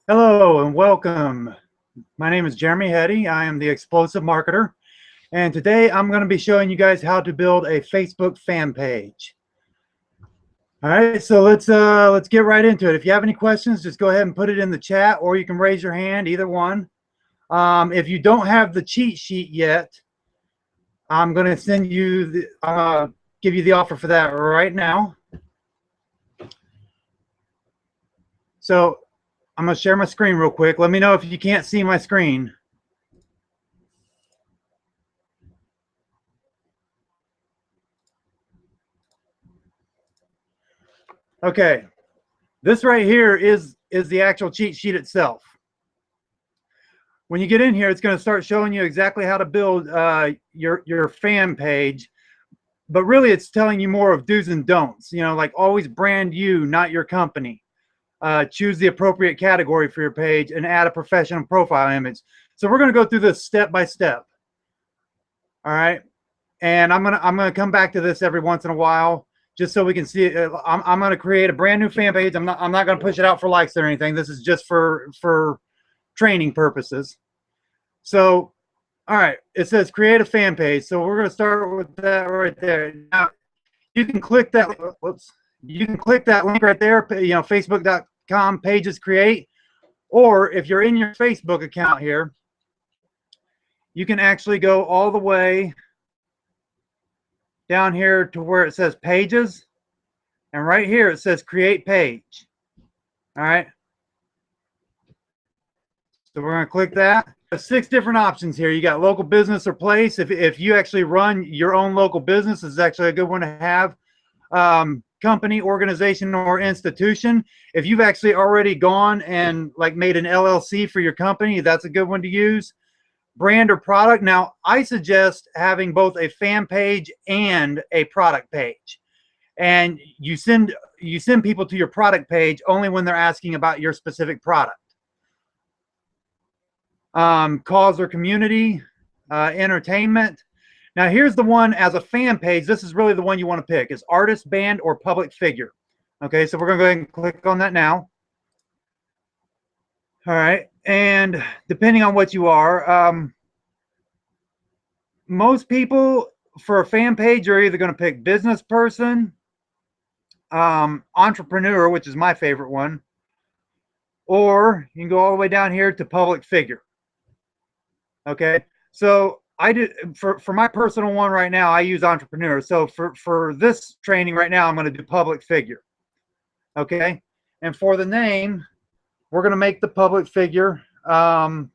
Hello and welcome. My name is Jeremy Hetty. I am the Explosive Marketer, and today I'm going to be showing you guys how to build a Facebook fan page. All right, so let's get right into it. If you have any questions, just go ahead and put it in the chat, or you can raise your hand, either one. If you don't have the cheat sheet yet, I'm going to send you give you the offer for that right now. So I'm going to share my screen real quick. Let me know if you can't see my screen. Okay, this right here is the actual cheat sheet itself. When you get in here, it's going to start showing you exactly how to build your fan page. But really, it's telling you more of do's and don'ts. You know, like always brand you, not your company. Choose the appropriate category for your page and add a professional profile image. So we're going to go through this step by step. All right, and I'm gonna come back to this every once in a while, just so we can see it. I'm going to create a brand new fan page. I'm not going to push it out for likes or anything. This is just for training purposes. So, all right, it says create a fan page. So we're going to start with that right there. Now, you can click that. Whoops. You can click that link right there. You know, Facebook.com pages create. Or if you're in your Facebook account here, you can actually go all the way down here to where it says pages, and right here it says create page. All right, so we're going to click that. There's 6 different options here. You got local business or place. If you actually run your own local business, this is actually a good one to have. Company, organization, or institution. If you've actually already gone and like made an LLC for your company, that's a good one to use. Brand or product. Now, I suggest having both a fan page and a product page. And you send people to your product page only when they're asking about your specific product. Cause or community, entertainment. Now, here's the one as a fan page. This is really the one you want to pick, is artist, band, or public figure. Okay, so we're going to go ahead and click on that now. All right, and depending on what you are, most people for a fan page are either going to pick business person, entrepreneur, which is my favorite one, or you can go all the way down here to public figure. Okay, so I did for my personal one right now, I use entrepreneur. So for this training right now, I'm going to do public figure. Okay, and for the name, we're going to make the public figure. I've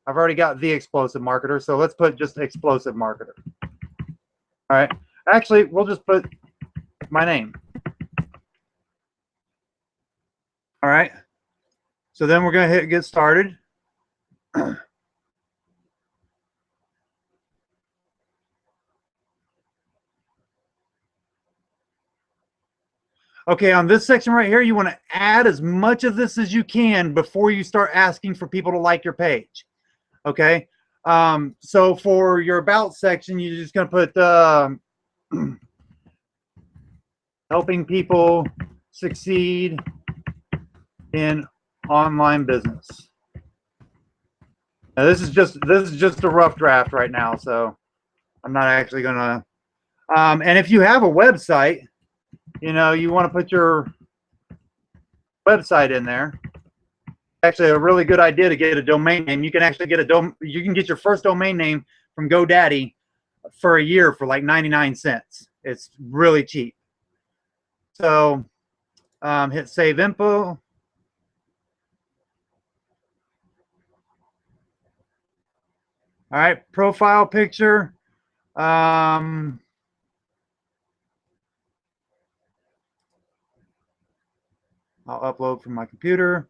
already got the Explosive Marketer, so let's put just Explosive Marketer. All right, actually, we'll just put my name. All right, so then we're going to hit get started. Okay, on this section right here, you want to add as much of this as you can before you start asking for people to like your page. Okay, so for your about section, you're just going to put helping people succeed in online business. Now, this is just a rough draft right now, so I'm not actually going to. And if you have a website, you know, you want to put your website in there. Actually, a really good idea to get a domain name. You can actually get you can get your first domain name from GoDaddy for a year for like 99 cents. It's really cheap. So hit save info. All right, profile picture. I'll upload from my computer.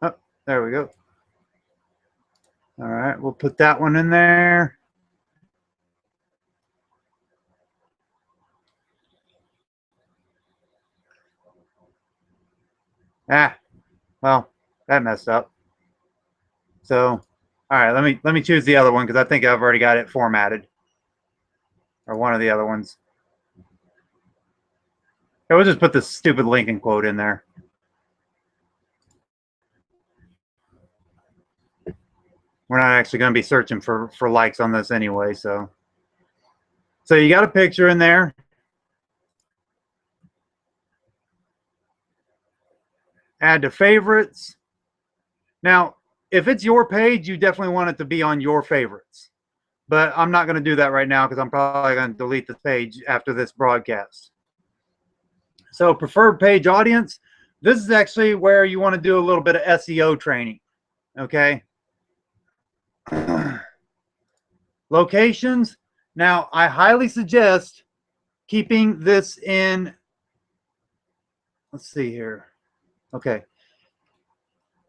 Oh, there we go. All right, we'll put that one in there. Ah, well, that messed up. So, all right, let me choose the other one because I think I've already got it formatted, or one of the other ones. I will just put this stupid Lincoln quote in there. We're not actually going to be searching for likes on this anyway, so you got a picture in there. Add to favorites. Now, if it's your page, you definitely want it to be on your favorites. But I'm not going to do that right now because I'm probably going to delete the page after this broadcast. So preferred page audience, this is actually where you want to do a little bit of SEO training, okay? Locations. Now, I highly suggest keeping this in, let's see here. Okay.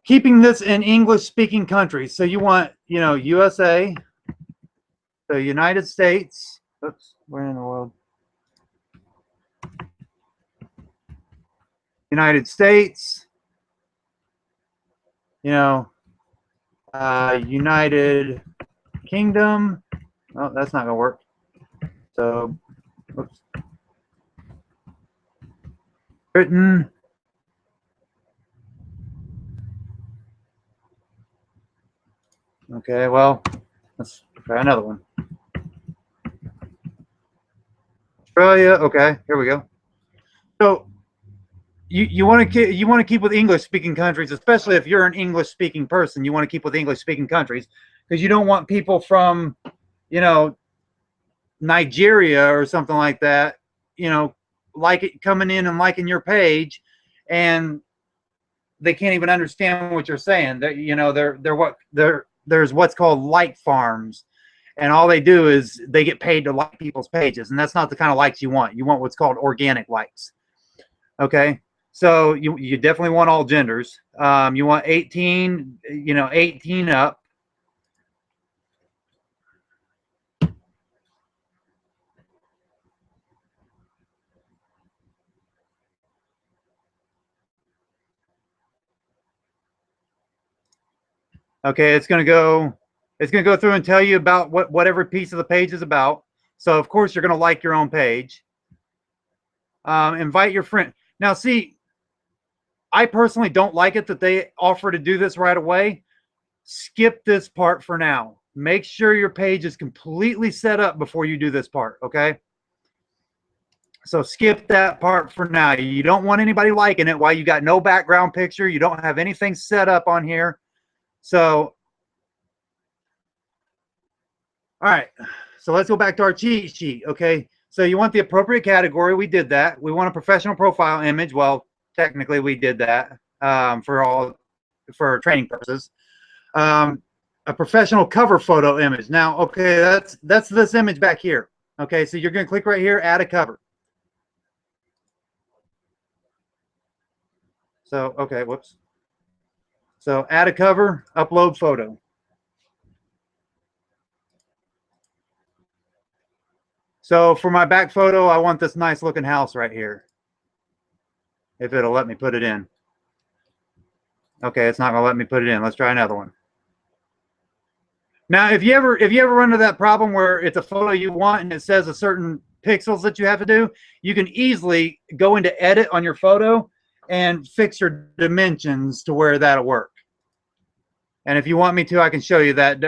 Keeping this in English-speaking countries. So you want, you know, USA, the United States. Oops, where in the world? United States. You know, United Kingdom. Oh, that's not gonna work. So, oops. Britain. Okay, well, let's try another one. Australia. Okay, here we go. So you want to keep with English speaking countries, especially if you're an English speaking person. You want to keep with English speaking countries because you don't want people from, you know, Nigeria or something like that, you know, coming in and liking your page, and they can't even understand what you're saying. You know, there's what's called like farms, and all they do is they get paid to like people's pages, and that's not the kind of likes you want. You want what's called organic likes. Okay, so you definitely want all genders. You want 18, you know, 18 up. Okay, it's gonna go through and tell you about what every piece of the page is about. So of course you're gonna like your own page. Invite your friend. Now see, I personally don't like it that they offer to do this right away. Skip this part for now. Make sure your page is completely set up before you do this part, okay? So skip that part for now. You don't want anybody liking it while you got no background picture. You don't have anything set up on here. So, all right. So let's go back to our cheat sheet, okay? So you want the appropriate category. We did that. We want a professional profile image. Well, technically we did that for training purposes. A professional cover photo image. Now, okay, that's this image back here. Okay, so you're going to click right here, add a cover. So, okay, whoops. So add a cover, upload photo. So for my back photo, I want this nice looking house right here. If it'll let me put it in. Okay, it's not gonna let me put it in. Let's try another one. Now, if you ever run into that problem where it's a photo you want and it says a certain pixels that you have to do, you can easily go into edit on your photo and fix your dimensions to where that'll work. And if you want me to, I can show you that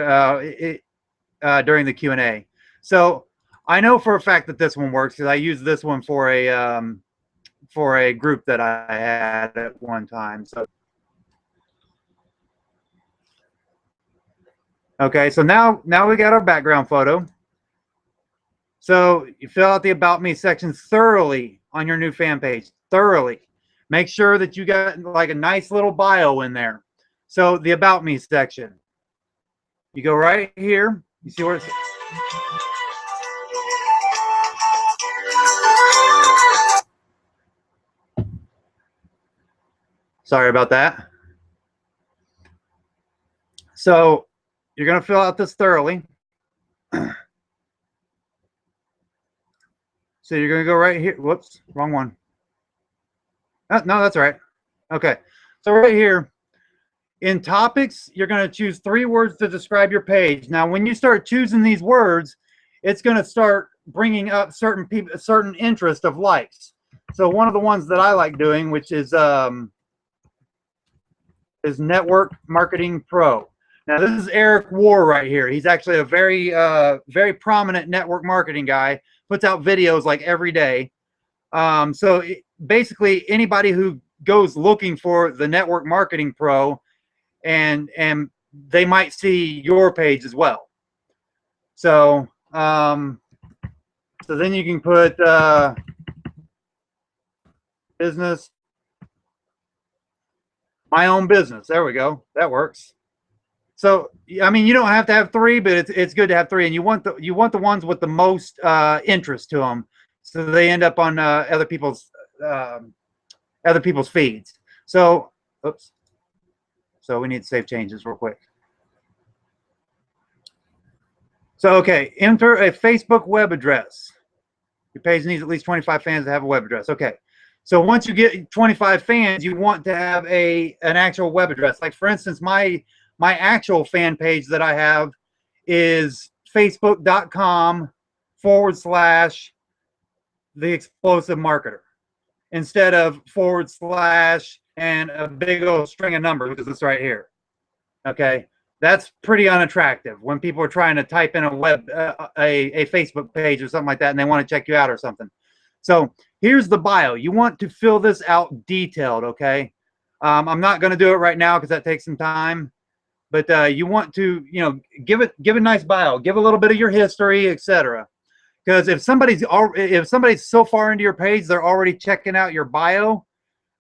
during the Q&A. So I know for a fact that this one works because I used this one for a group that I had at one time. So okay, so now we got our background photo. So you fill out the About Me section thoroughly on your new fan page. Thoroughly. Make sure that you got like a nice little bio in there. So the About Me section. You go right here. You see where it's... Sorry about that. So you're going to fill out this thoroughly. So you're going to go right here. Whoops, wrong one. Oh, no, that's all right. Okay. So right here, in topics, you're going to choose 3 words to describe your page. Now, when you start choosing these words, it's going to start bringing up certain people, certain interest of likes. So one of the ones that I like doing, which is Network Marketing Pro. Now this is Eric War right here. He's actually a very very prominent network marketing guy. Puts out videos like every day. So basically anybody who goes looking for the Network Marketing Pro, and they might see your page as well. So so then you can put business, my own business. There we go. That works. So I mean, you don't have to have three, but it's good to have three, and you want the ones with the most interest to them, so they end up on other people's feeds. So, oops. So we need to save changes real quick. So okay, enter a Facebook web address. Your page needs at least 25 fans to have a web address. Okay. So once you get 25 fans, you want to have an actual web address. Like for instance, my actual fan page that I have is facebook.com/the explosive marketer, instead of / and a big old string of numbers, which is this right here. Okay, that's pretty unattractive when people are trying to type in a Facebook page or something like that, and they want to check you out or something. So here's the bio. You want to fill this out detailed. Okay, I'm not going to do it right now because that takes some time. But you want to, give a nice bio, give a little bit of your history, etc. Because if somebody's so far into your page, they're already checking out your bio,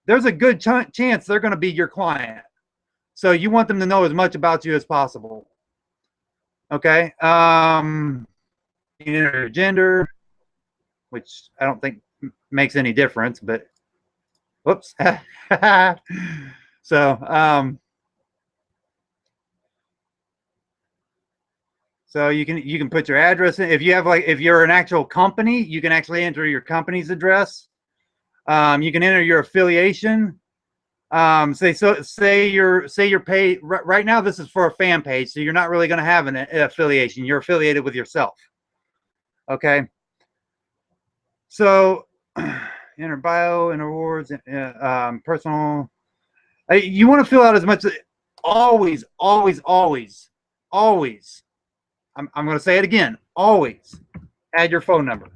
there's a good chance they're going to be your client. So you want them to know as much about you as possible. Okay. Your gender, which I don't think makes any difference, but whoops. So so you can put your address in. If you're an actual company, you can actually enter your company's address. You can enter your affiliation. Say your page right now. This is for a fan page, so you're not really going to have an affiliation. You're affiliated with yourself. Okay. So enter bio, enter awards, personal. You want to fill out as much. Always. I'm going to say it again. Always add your phone number.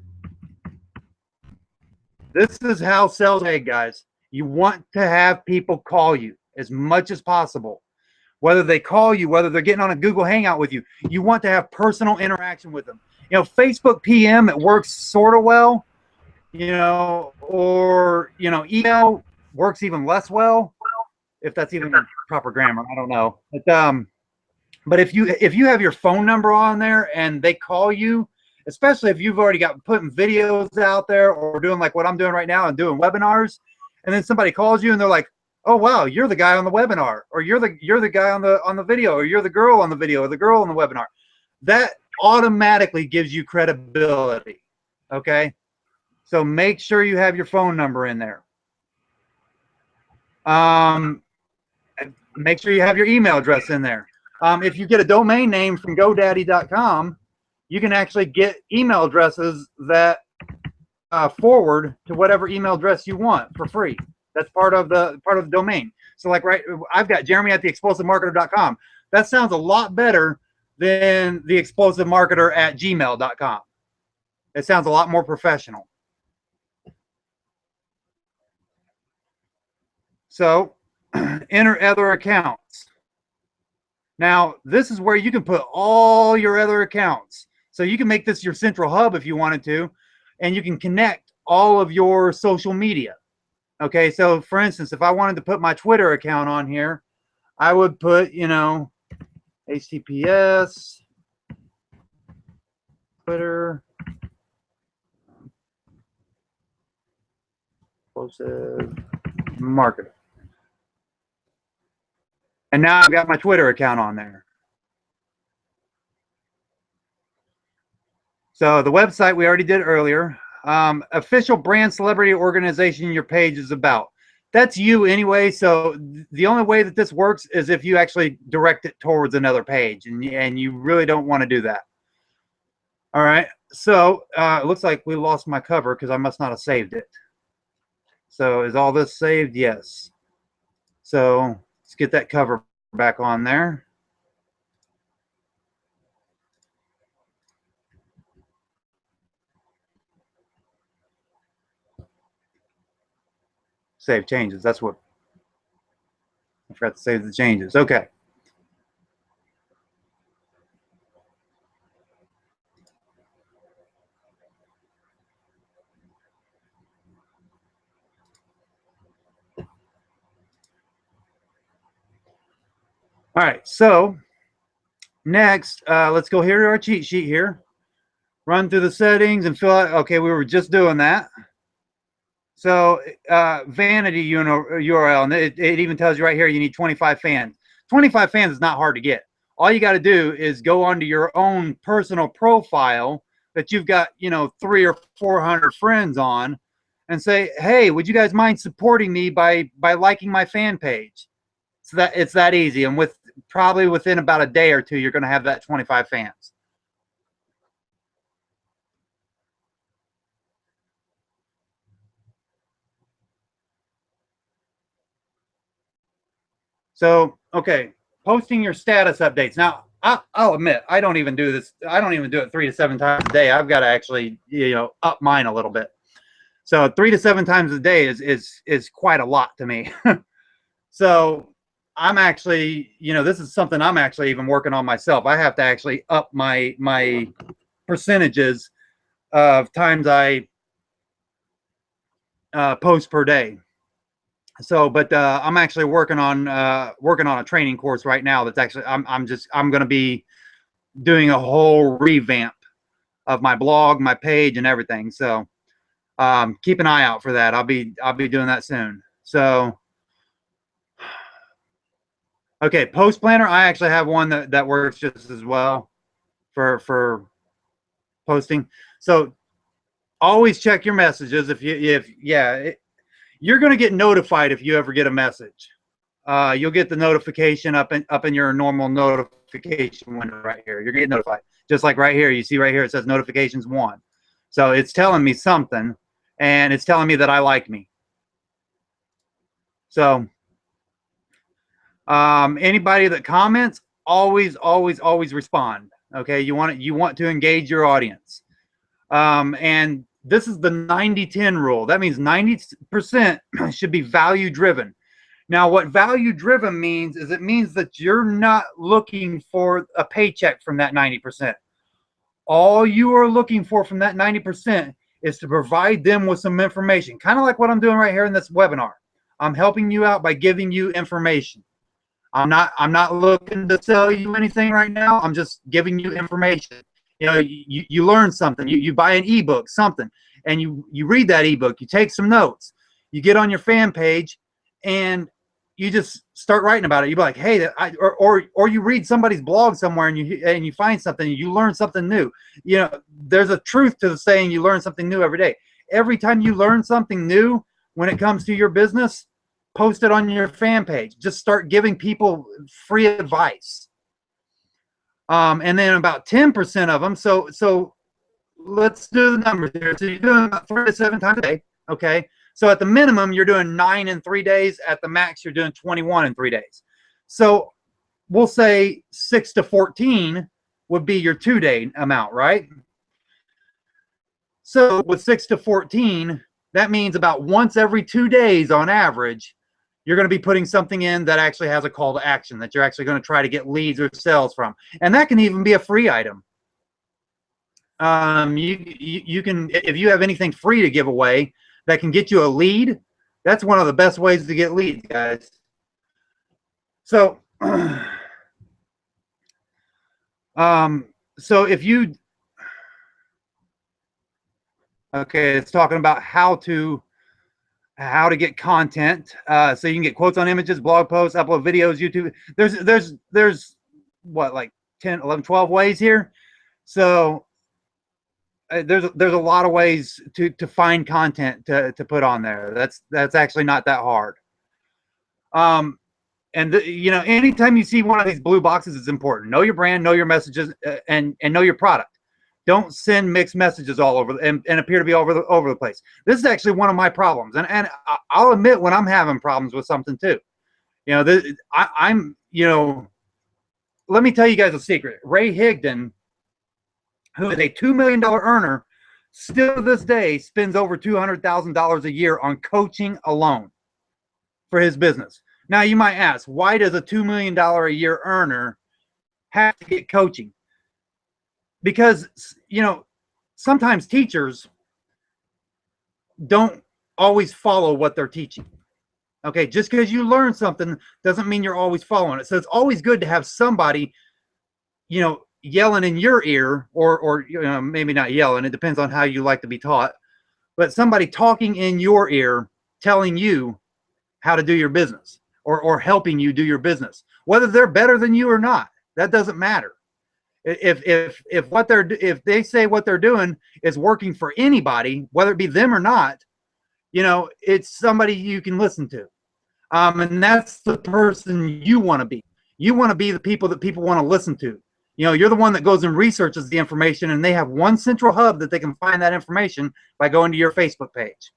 This is how sales egg, guys. You want to have people call you as much as possible. Whether they call you, whether they're getting on a Google Hangout with you, you want to have personal interaction with them. Facebook PM, it works sort of well, or, email works even less well, if that's even proper grammar. I don't know. But if you have your phone number on there and they call you, especially if you've already got putting videos out there or doing like what I'm doing right now and doing webinars, and then somebody calls you and they're like, "Oh wow, you're the guy on the webinar, or you're the guy on the video, or you're the girl on the video, or the girl on the webinar," that automatically gives you credibility. Okay, so make sure you have your phone number in there. Make sure you have your email address in there. If you get a domain name from GoDaddy.com, you can actually get email addresses that forward to whatever email address you want for free. That's part of the domain. So like I've got Jeremy@theexplosivemarketer.com. That sounds a lot better than theexplosivemarketer@gmail.com. It sounds a lot more professional. So enter other accounts. Now, this is where you can put all your other accounts. So you can make this your central hub if you wanted to, and you can connect all of your social media. Okay, so for instance, if I wanted to put my Twitter account on here, I would put, HTTPS, Twitter, explosive marketer. And now I've got my Twitter account on there. So the website we already did earlier. Official brand, celebrity, organization your page is about. That's you anyway. So the only way that this works is if you actually direct it towards another page, and you really don't want to do that. All right. So it looks like we lost my cover because I must not have saved it. So is all this saved? Yes. So let's get that cover back on there. Save changes. That's what I forgot to save the changes. Okay. All right. So next, let's go here to our cheat sheet here. Run through the settings and fill out. Okay, we were just doing that. So vanity URL, and it even tells you right here you need 25 fans. 25 fans is not hard to get. All you got to do is go onto your own personal profile that you've got, 300 or 400 friends on, and say, hey, would you guys mind supporting me by liking my fan page? So that it's that easy, and probably within about a day or two, you're going to have that 25 fans. So, okay, posting your status updates. Now, I'll admit, I don't even do this. I don't even do it 3 to 7 times a day. I've got to actually, up mine a little bit. So 3 to 7 times a day is quite a lot to me. So I'm actually, this is something I'm actually even working on myself. I have to actually up my percentages of times I post per day. So, but I'm actually working on a training course right now. That's actually I'm going to be doing a whole revamp of my blog, my page, and everything. So, keep an eye out for that. I'll be doing that soon. So, okay, post planner. I actually have one that works just as well for posting. So, always check your messages. You're going to get notified if you ever get a message. You'll get the notification up in your normal notification window right here. You're getting notified. Just like right here, you see right here, it says notifications 1. So it's telling me something, and it's telling me that I like me. So anybody that comments, always respond. Okay, you want to engage your audience. And this is the 90-10 rule. That means 90% should be value driven. Now, what value driven means is it means that you're not looking for a paycheck from that 90%. All you are looking for from that 90% is to provide them with some information, kind of like what I'm doing right here in this webinar. I'm helping you out by giving you information. I'm not looking to sell you anything right now. I'm just giving you information. You learn something. You buy an ebook, something, and you read that ebook. You take some notes. You get on your fan page, and you just start writing about it. You be like, hey, or you read somebody's blog somewhere, and you find something. You learn something new. There's a truth to the saying you learn something new every day. Every time you learn something new when it comes to your business, post it on your fan page. Just start giving people free advice. And then about 10% of them. So let's do the numbers here. So you're doing about 3 to 7 times a day. Okay. So at the minimum, you're doing 9 in 3 days. At the max, you're doing 21 in 3 days. So we'll say 6 to 14 would be your 2-day amount, right? So with 6 to 14, that means about once every 2 days on average, you're going to be putting something in that actually has a call to action that you're actually going to try to get leads or sales from. And that can even be a free item. You can, if you have anything free to give away that can get you a lead, that's one of the best ways to get leads, guys. So, so if you, okay, it's talking about how to get content, so you can get quotes on images, blog posts, upload videos, YouTube. There's what, like 10, 11, 12 ways here. So there's a lot of ways to find content to put on there. That's actually not that hard. And anytime you see one of these blue boxes, it's important. Know your brand, know your messages, and know your product. Don't send mixed messages all over and appear to be over the place. This is actually one of my problems, and I'll admit when I'm having problems with something too. You know, I'm you know, let me tell you guys a secret. Ray Higdon, who is a $2 million earner, still to this day spends over $200,000 a year on coaching alone for his business. Now you might ask, why does a $2 million a year earner have to get coaching? Because, you know, sometimes teachers don't always follow what they're teaching. Okay, just because you learn something doesn't mean you're always following it. So it's always good to have somebody, you know, yelling in your ear, or you know, maybe not yelling. It depends on how you like to be taught, but somebody talking in your ear, telling you how to do your business, or helping you do your business, whether they're better than you or not. That doesn't matter. If they say what they're doing is working for anybody, whether it be them or not, you know, it's somebody you can listen to. And that's the person you want to be. You want to be the people that people want to listen to. You know, you're the one that goes and researches the information, and they have one central hub that they can find that information by going to your Facebook page.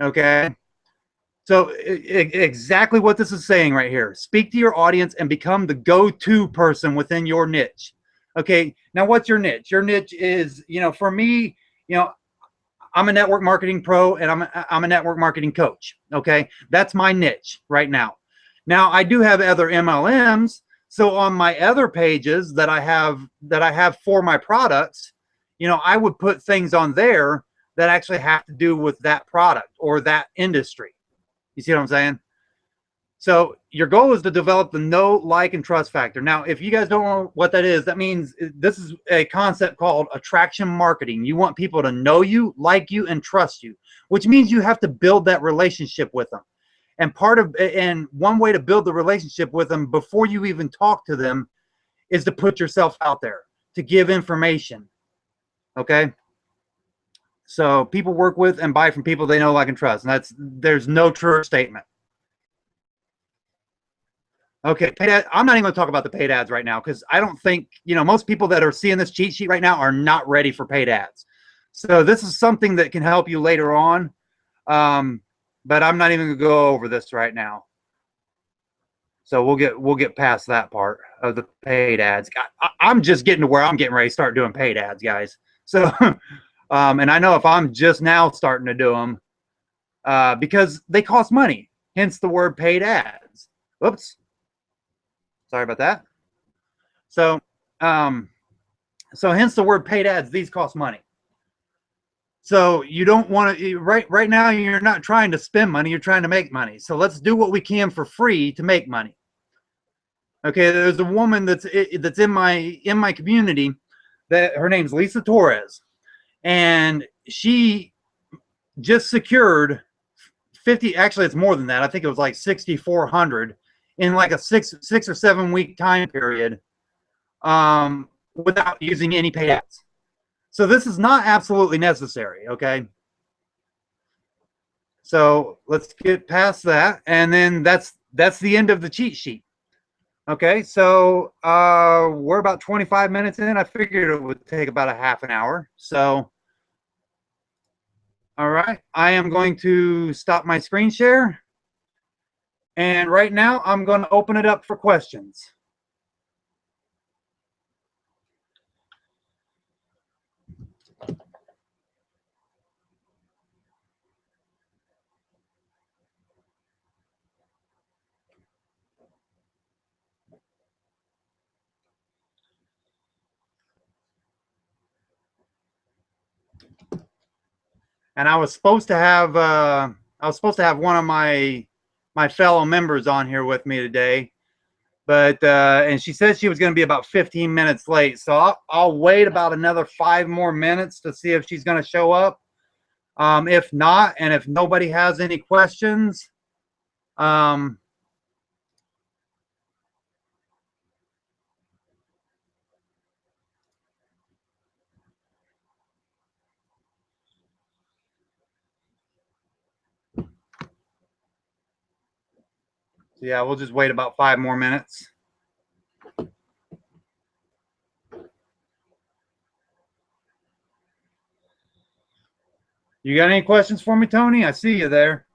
Okay. So exactly what this is saying right here. Speak to your audience and become the go-to person within your niche. Okay. Now, what's your niche? Your niche is, you know, for me, you know, I'm a network marketing pro, and I'm a network marketing coach. Okay. That's my niche right now. Now, I do have other MLMs. So on my other pages that I have for my products, you know, I would put things on there that actually have to do with that product or that industry. You see what I'm saying? So your goal is to develop the know, like, and trust factor. Now, if you guys don't know what that is, that means this is a concept called attraction marketing. You want people to know you, like you, and trust you, which means you have to build that relationship with them. And one way to build the relationship with them before you even talk to them is to put yourself out there, to give information. Okay? So people work with and buy from people they know, like, and trust. And there's no truer statement. Okay, paid ad, I'm not even going to talk about the paid ads right now, because I don't think, you know, most people that are seeing this cheat sheet right now are not ready for paid ads. So this is something that can help you later on, but I'm not even going to go over this right now. So we'll get past that part of the paid ads. I'm just getting to where I'm getting ready to start doing paid ads, guys. So, and I know if I'm just now starting to do them, because they cost money, hence the word paid ads. Oops. Sorry about that. So, so hence the word paid ads. These cost money. So you don't want to, right now you're not trying to spend money, you're trying to make money. So let's do what we can for free to make money. Okay, there's a woman that's in my community, that her name's Lisa Torres, and she just secured 50, actually it's more than that. I think it was like 6,400 in like a six or 7 week time period, without using any paid ads. So this is not absolutely necessary, okay? So let's get past that, and then that's the end of the cheat sheet. Okay, so we're about 25 minutes in. I figured it would take about a half an hour. So, all right, I am going to stop my screen share. And right now, I'm going to open it up for questions. And I was supposed to have one of my fellow members on here with me today, but and she said she was going to be about 15 minutes late, so I'll wait about another 5 more minutes to see if she's going to show up. If not, and if nobody has any questions, yeah, we'll just wait about 5 more minutes. You got any questions for me, Tony? I see you there.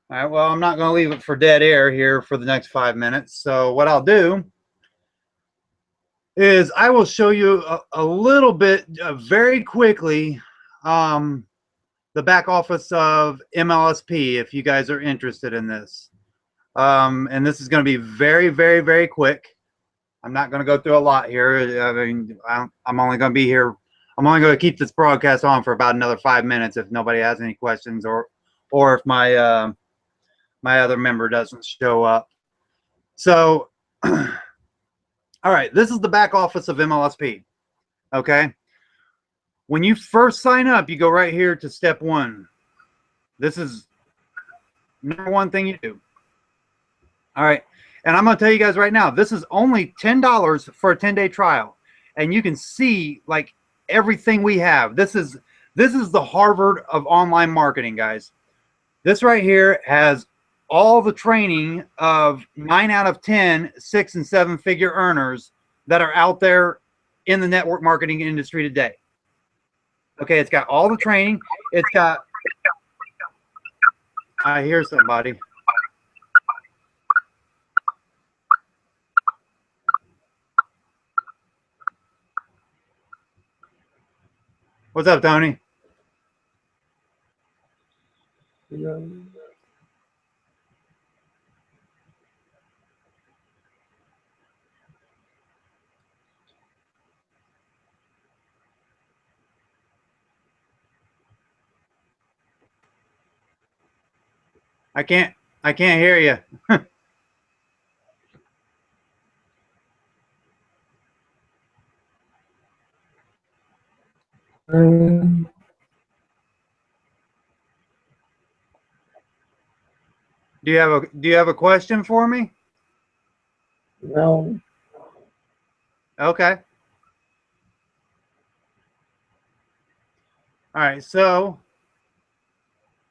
All right, well, I'm not going to leave it for dead air here for the next 5 minutes. So what I'll do is I will show you a little bit very quickly the back office of MLSP if you guys are interested in this. And this is going to be very, very, very quick. I'm not going to go through a lot here. I mean, I'm only going to be here. I'm only going to keep this broadcast on for about another 5 minutes if nobody has any questions or if my my other member doesn't show up. So, all right, this is the back office of MLSP. Okay. When you first sign up, you go right here to step 1. This is number 1 thing you do. All right. And I'm going to tell you guys right now, this is only $10 for a 10-day trial. And you can see like everything we have. This is the Harvard of online marketing, guys. This right here has all the training of 9 out of 10 6- and 7-figure earners that are out there in the network marketing industry today. Okay, it's got all the training. It's got, I hear somebody. What's up, Tony? Yeah. I can't hear you. Do you have a question for me? No. Okay. All right, so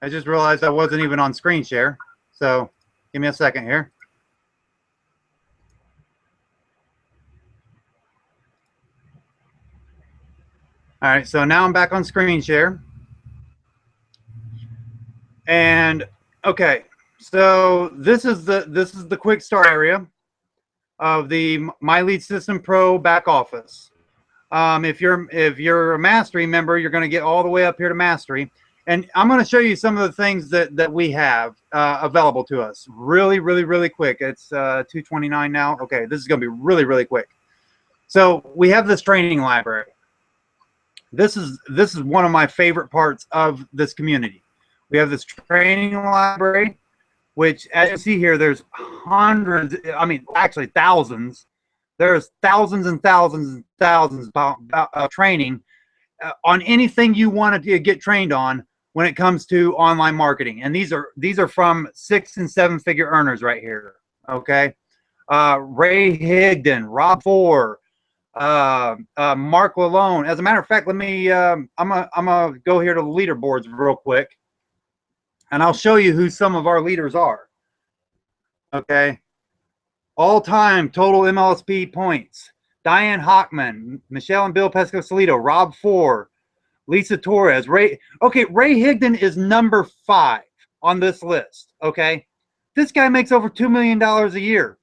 I just realized I wasn't even on screen share. So give me a second here. All right, so now I'm back on screen share. And okay, so this is the quick start area of the My Lead System Pro back office. If you're a mastery member, you're going to get all the way up here to mastery. And I'm going to show you some of the things that we have available to us really, really, really quick. It's 2:29 now. Okay, this is going to be really, really quick. So we have this training library. This is one of my favorite parts of this community. We have this training library, which, as you see here, there's hundreds, I mean, actually thousands. There's thousands and thousands and thousands of training on anything you want to get trained on when it comes to online marketing. And these are from 6- and 7-figure earners right here. Okay. Ray Higdon, Rob Four, Mark Lalone. As a matter of fact, let me, I'm gonna go here to the leaderboards real quick, and I'll show you who some of our leaders are. Okay. All-time total MLSP points: Diane Hockman, Michelle and Bill Pesco-Solito, Rob Four, Lisa Torres, Ray. Okay, Ray Higdon is number 5 on this list. Okay. This guy makes over $2 million a year.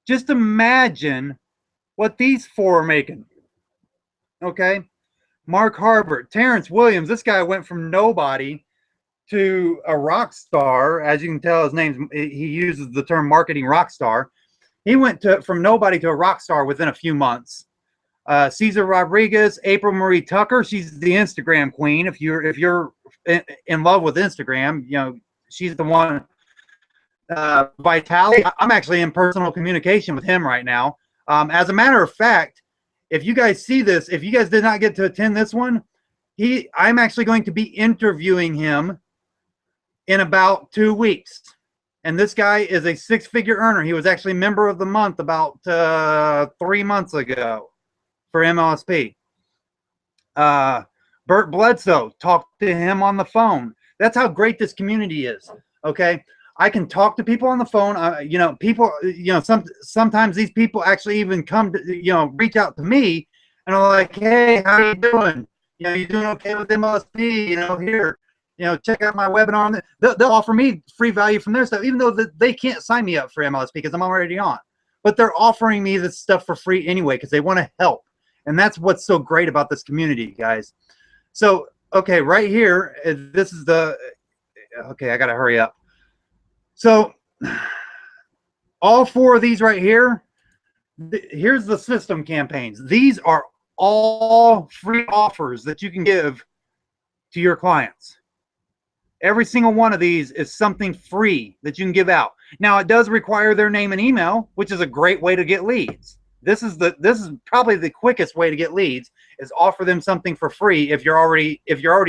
Just imagine what these 4 are making. Okay. Mark Harbert, Terrence Williams. This guy went from nobody to a rock star. As you can tell, his name, he uses the term marketing rock star. He went from nobody to a rock star within a few months. Cesar Rodriguez, April Marie Tucker. She's the Instagram queen. If you're in love with Instagram, you know, she's the one. Vitali, I'm actually in personal communication with him right now. As a matter of fact, if you guys see this, if you guys did not get to attend this one, I'm actually going to be interviewing him in about 2 weeks. And this guy is a 6-figure earner. He was actually member of the month about 3 months ago for MLSP. Bert Bledsoe, talked to him on the phone. That's how great this community is. Okay, I can talk to people on the phone. You know, people. You know, sometimes these people actually even come to reach out to me and are like, "Hey, how you doing? You know, you doing okay with MLSP? You know, here, check out my webinar." They'll offer me free value from their stuff, even though they can't sign me up for MLSP because I'm already on. But they're offering me this stuff for free anyway because they want to help. And that's what's so great about this community, guys. So, okay, right here, this is okay, I got to hurry up. So, all 4 of these right here, here's the system campaigns. These are all free offers that you can give to your clients. Every single one of these is something free that you can give out. Now, it does require their name and email, which is a great way to get leads. This is probably the quickest way to get leads, is offer them something for free. If you're already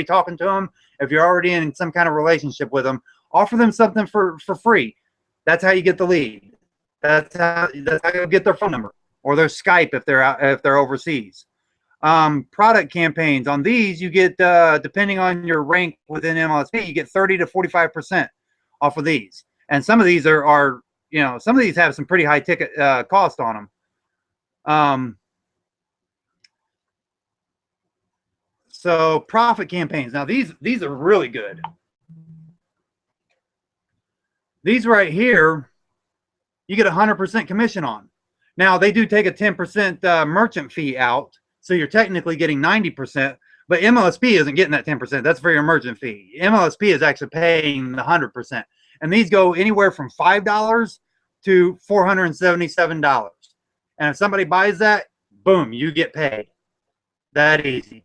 talking to them, if you're already in some kind of relationship with them, offer them something for free. That's how you get the lead. That's how you get their phone number or their Skype if they're overseas. Product campaigns on these, you get depending on your rank within MLSP, you get 30 to 45% off of these. And some of these are some of these have some pretty high ticket cost on them. So profit campaigns. Now these are really good. These right here, you get 100% commission on. Now they do take a 10% merchant fee out, so you're technically getting 90%. But MLSP isn't getting that 10%. That's for your merchant fee. MLSP is actually paying the 100%, and these go anywhere from $5 to $477. And if somebody buys that, boom, you get paid. That easy.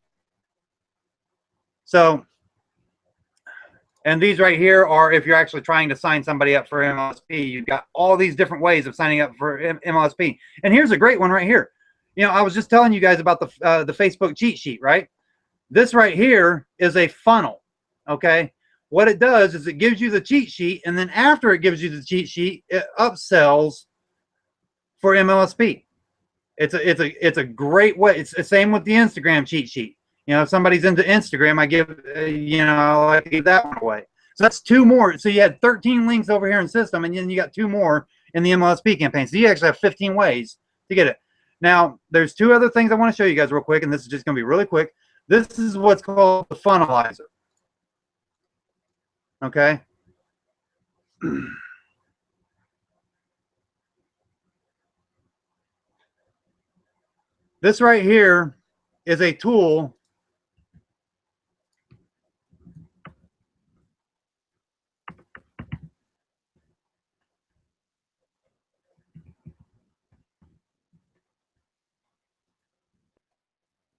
So, and these right here are if you're actually trying to sign somebody up for MLSP. You've got all these different ways of signing up for MLSP. And here's a great one right here. I was just telling you guys about the Facebook cheat sheet, right? This right here is a funnel, okay? What it does is it gives you the cheat sheet, and then after it gives you the cheat sheet, it upsells for MLSP. It's a great way. It's the same with the Instagram cheat sheet. If somebody's into Instagram, I give I like to give that one away. So that's 2 more. So you had 13 links over here in system, and then you got 2 more in the MLSP campaign. So you actually have 15 ways to get it. Now, there's 2 other things I want to show you guys real quick, and this is just going to be really quick. This is what's called the funnelizer. Okay. This right here is a tool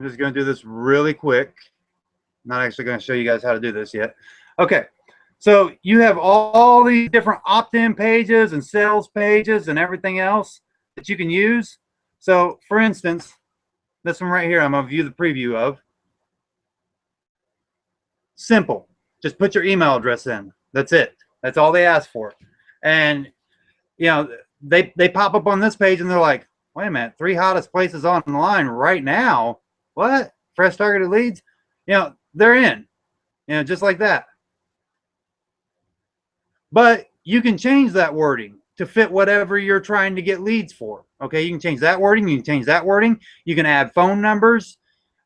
I'm just going to do this really quick. I'm not actually going to show you guys how to do this yet. Okay, so you have all these different opt-in pages and sales pages and everything else that you can use. So, for instance, this one right here, I'm going to view the preview of. Simple. Just put your email address in. That's it. That's all they ask for. And, they pop up on this page and they're like, wait a minute, 3 hottest places online right now. What? Fresh targeted leads? They're in, just like that. But you can change that wording to fit whatever you're trying to get leads for. Okay, you can change that wording. You can change that wording. You can add phone numbers.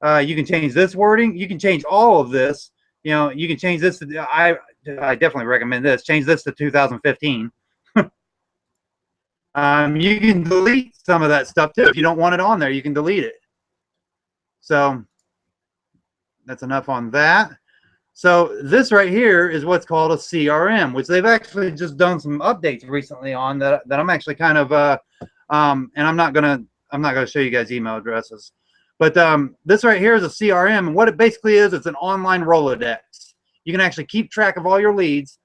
You can change this wording. You can change all of this. You can change this to, I definitely recommend this. Change this to 2015. You can delete some of that stuff too. If you don't want it on there, you can delete it. So that's enough on that. So this right here is what's called a CRM, which they've actually just done some updates recently on that I'm actually kind of and I'm not gonna show you guys email addresses, but this right here is a CRM, and what it basically is, it's an online Rolodex. You can actually keep track of all your leads.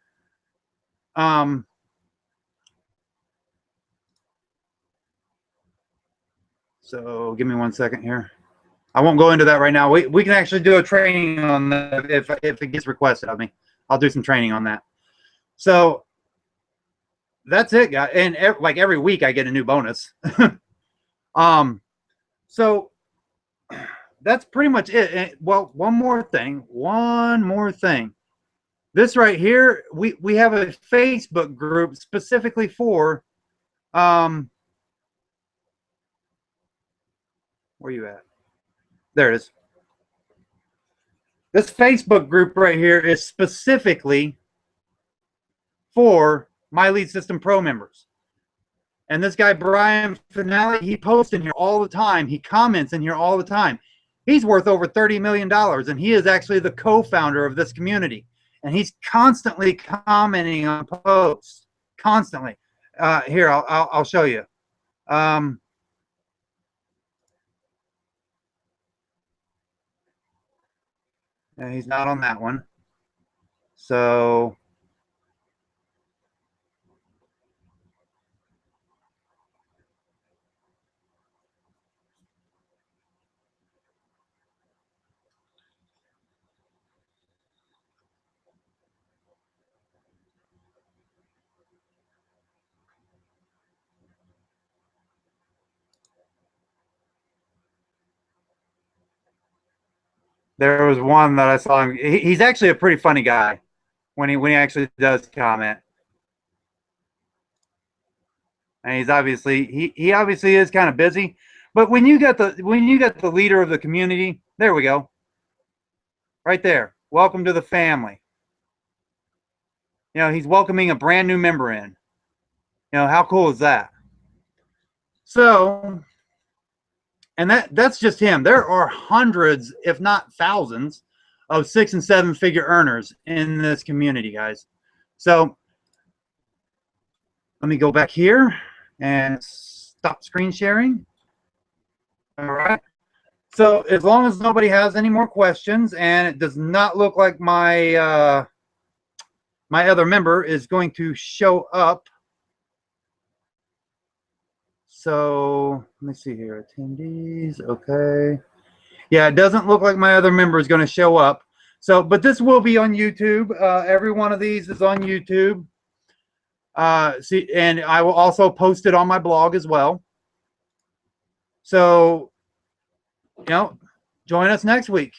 So give me 1 second here. I won't go into that right now. We can actually do a training on that if it gets requested of me. I'll do some training on that. So that's it, guys. And like every week I get a new bonus. So that's pretty much it. And, well, one more thing. This right here, we have a Facebook group specifically for where you at? There it is. This Facebook group right here is specifically for My Lead System Pro members. And this guy, Brian Finale, he posts in here all the time. He comments in here all the time. He's worth over $30 million, and he is actually the co-founder of this community. And he's constantly commenting on posts, constantly. Here, I'll show you. And he's not on that one. So there was one that I saw him. He's actually a pretty funny guy when he actually does comment. And he's obviously he obviously is kind of busy. But when you got the leader of the community, there we go. Right there. Welcome to the family. You know, he's welcoming a brand new member in. You know, how cool is that? So, and that's just him. There are hundreds, if not thousands, of 6- and 7-figure earners in this community, guys. So let me go back here and stop screen sharing. All right. So as long as nobody has any more questions, and it does not look like my my other member is going to show up. So let me see here, attendees. Okay. Yeah, it doesn't look like my other member is going to show up. So, but this will be on YouTube. Every one of these is on YouTube. See, and I will also post it on my blog as well. So, you know, join us next week.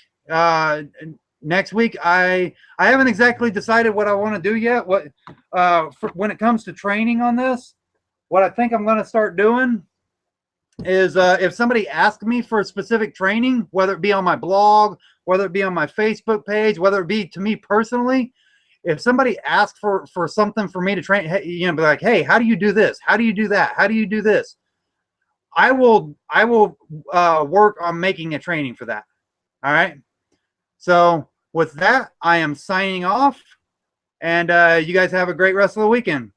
Next week, I haven't exactly decided what I want to do yet. What when it comes to training on this, what I think I'm going to start doing is if somebody asks me for a specific training, whether it be on my blog, whether it be on my Facebook page, whether it be to me personally, if somebody asks for something for me to train, you know, be like, hey, how do you do this? How do you do that? How do you do this? I will work on making a training for that. All right. So with that, I am signing off, and you guys have a great rest of the weekend.